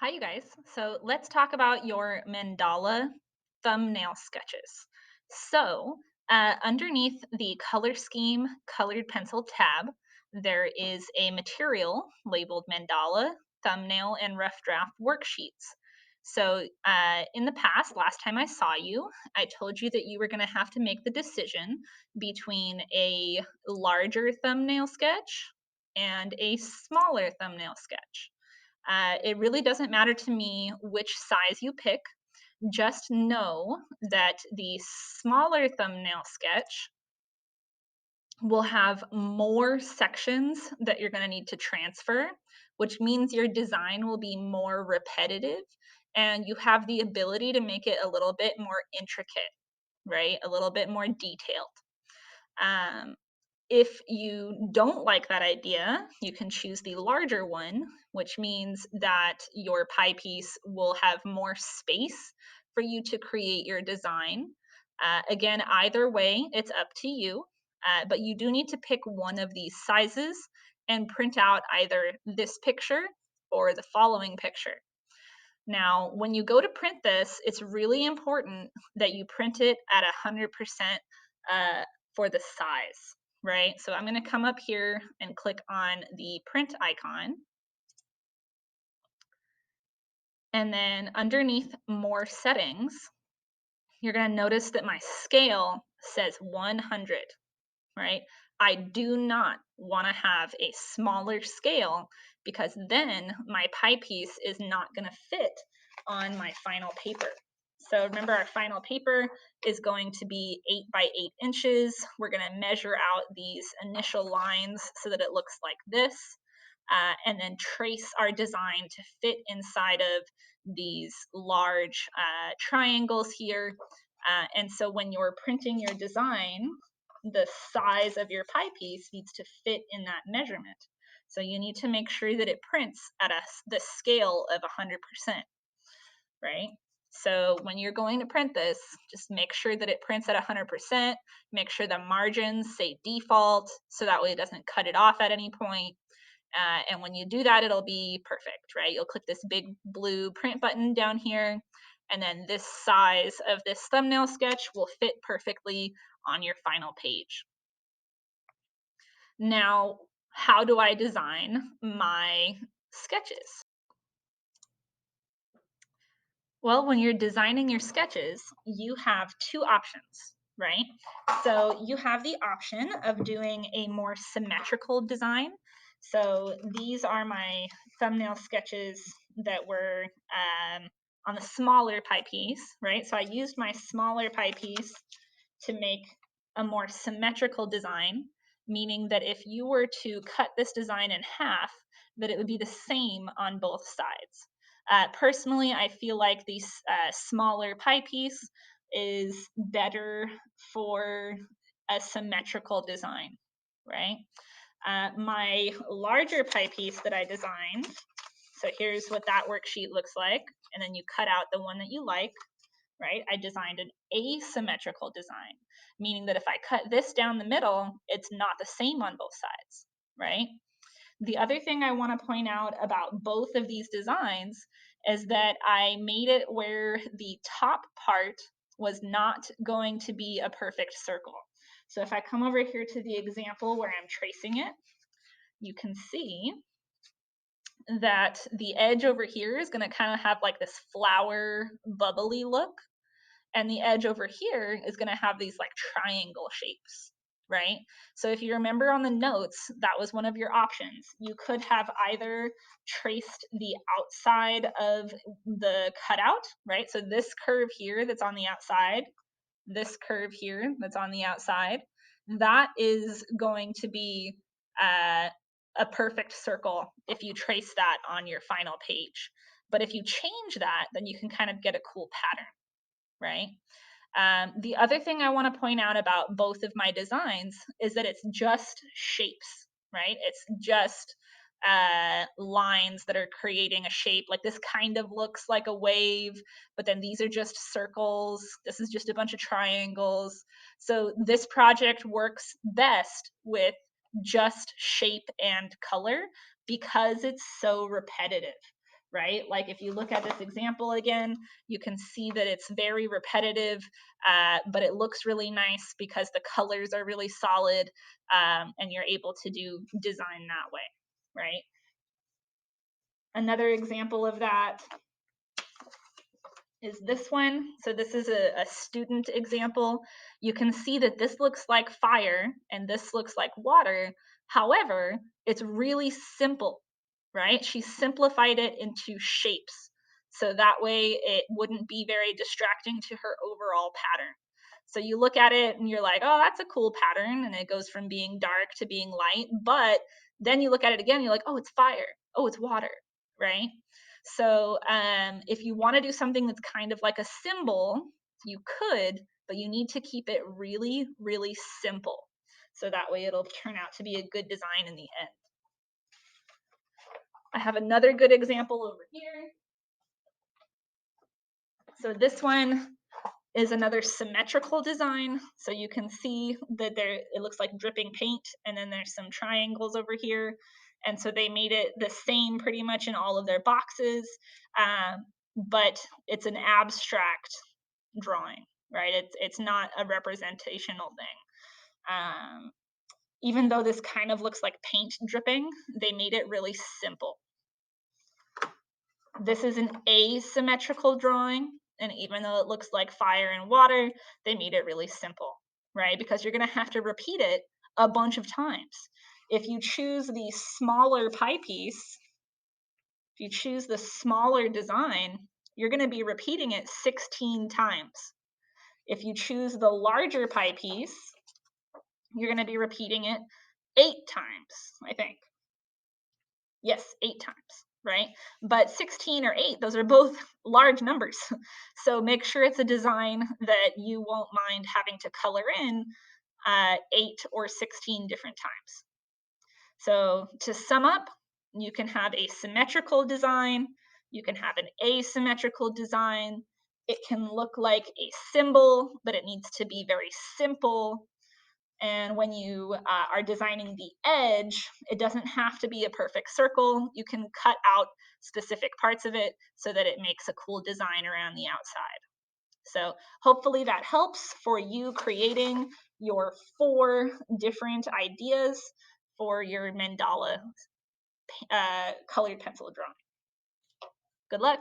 Hi, you guys. So let's talk about your mandala thumbnail sketches. So, underneath the color scheme colored pencil tab, there is a material labeled mandala, thumbnail, and rough draft worksheets. So, in the past, last time I saw you, I told you that you were going to have to make the decision between a larger thumbnail sketch and a smaller thumbnail sketch. It really doesn't matter to me which size you pick. Just know that the smaller thumbnail sketch will have more sections that you're going to need to transfer, which means your design will be more repetitive and you have the ability to make it a little bit more intricate, right? A little bit more detailed. Um, if you don't like that idea, you can choose the larger one, which means that your pie piece will have more space for you to create your design. Again, either way, it's up to you, but you do need to pick one of these sizes and print out either this picture or the following picture. Now, when you go to print this, it's really important that you print it at 100% for the size, right? So I'm going to come up here and click on the print icon. And then underneath more settings, you're going to notice that my scale says 100, right? I do not want to have a smaller scale because then my pie piece is not going to fit on my final paper. So remember, our final paper is going to be 8 by 8 inches. We're going to measure out these initial lines so that it looks like this, and then trace our design to fit inside of these large triangles here. And so when you're printing your design, the size of your pie piece needs to fit in that measurement. So you need to make sure that it prints at the scale of 100%, right? So when you're going to print this, just make sure that it prints at 100%. Make sure the margins say default, so that way it doesn't cut it off at any point. And when you do that, it'll be perfect, right? You'll click this big blue print button down here, and then this size of this thumbnail sketch will fit perfectly on your final page. Now, how do I design my sketches? Well, when you're designing your sketches, you have two options, right? So you have the option of doing a more symmetrical design. So these are my thumbnail sketches that were on the smaller pie piece, right? So I used my smaller pie piece to make a more symmetrical design, meaning that if you were to cut this design in half, that it would be the same on both sides. Personally, I feel like the smaller pie piece is better for a symmetrical design, right? My larger pie piece that I designed, so here's what that worksheet looks like, and then you cut out the one that you like, right? I designed an asymmetrical design, meaning that if I cut this down the middle, it's not the same on both sides, right? The other thing I want to point out about both of these designs is that I made it where the top part was not going to be a perfect circle. So if I come over here to the example where I'm tracing it, you can see that the edge over here is going to kind of have like this flower bubbly look, and the edge over here is going to have these like triangle shapes, right? So if you remember on the notes, that was one of your options. You could have either traced the outside of the cutout, right? So this curve here that's on the outside, this curve here that's on the outside, that is going to be uh, a perfect circle if you trace that on your final page. But if you change that, then you can kind of get a cool pattern, right? The other thing I want to point out about both of my designs is that it's just shapes, right? It's just lines that are creating a shape. Like this kind of looks like a wave, but then these are just circles. This is just a bunch of triangles. So this project works best with just shape and color because it's so repetitive. right? Like if you look at this example again, you can see that it's very repetitive, but it looks really nice because the colors are really solid, and you're able to do design that way, right? Another example of that is this one. So this is a student example. You can see that this looks like fire and this looks like water. However, it's really simple, right? She simplified it into shapes. So that way it wouldn't be very distracting to her overall pattern. So you look at it and you're like, oh, that's a cool pattern. And it goes from being dark to being light. But then you look at it again, you're like, oh, it's fire. Oh, it's water, right? So if you want to do something that's kind of like a symbol, you could, but you need to keep it really, really simple. So that way it'll turn out to be a good design in the end. I have another good example over here. So this one is another symmetrical design. So you can see that there, it looks like dripping paint, and then there's some triangles over here. And so they made it the same pretty much in all of their boxes, but it's an abstract drawing, right? It's not a representational thing. Even though this kind of looks like paint dripping, they made it really simple. This is an asymmetrical drawing, and even though it looks like fire and water, they made it really simple, right? Because you're going to have to repeat it a bunch of times. If you choose the smaller pie piece, if you choose the smaller design, you're going to be repeating it 16 times. If you choose the larger pie piece, you're going to be repeating it 8 times, I think. Yes, 8 times, right? But 16 or 8, those are both large numbers. So make sure it's a design that you won't mind having to color in 8 or 16 different times. So to sum up, you can have a symmetrical design, you can have an asymmetrical design. It can look like a symbol, but it needs to be very simple. And when you are designing the edge, it doesn't have to be a perfect circle. You can cut out specific parts of it so that it makes a cool design around the outside. So hopefully that helps for you creating your 4 different ideas for your mandala colored pencil drawing. Good luck.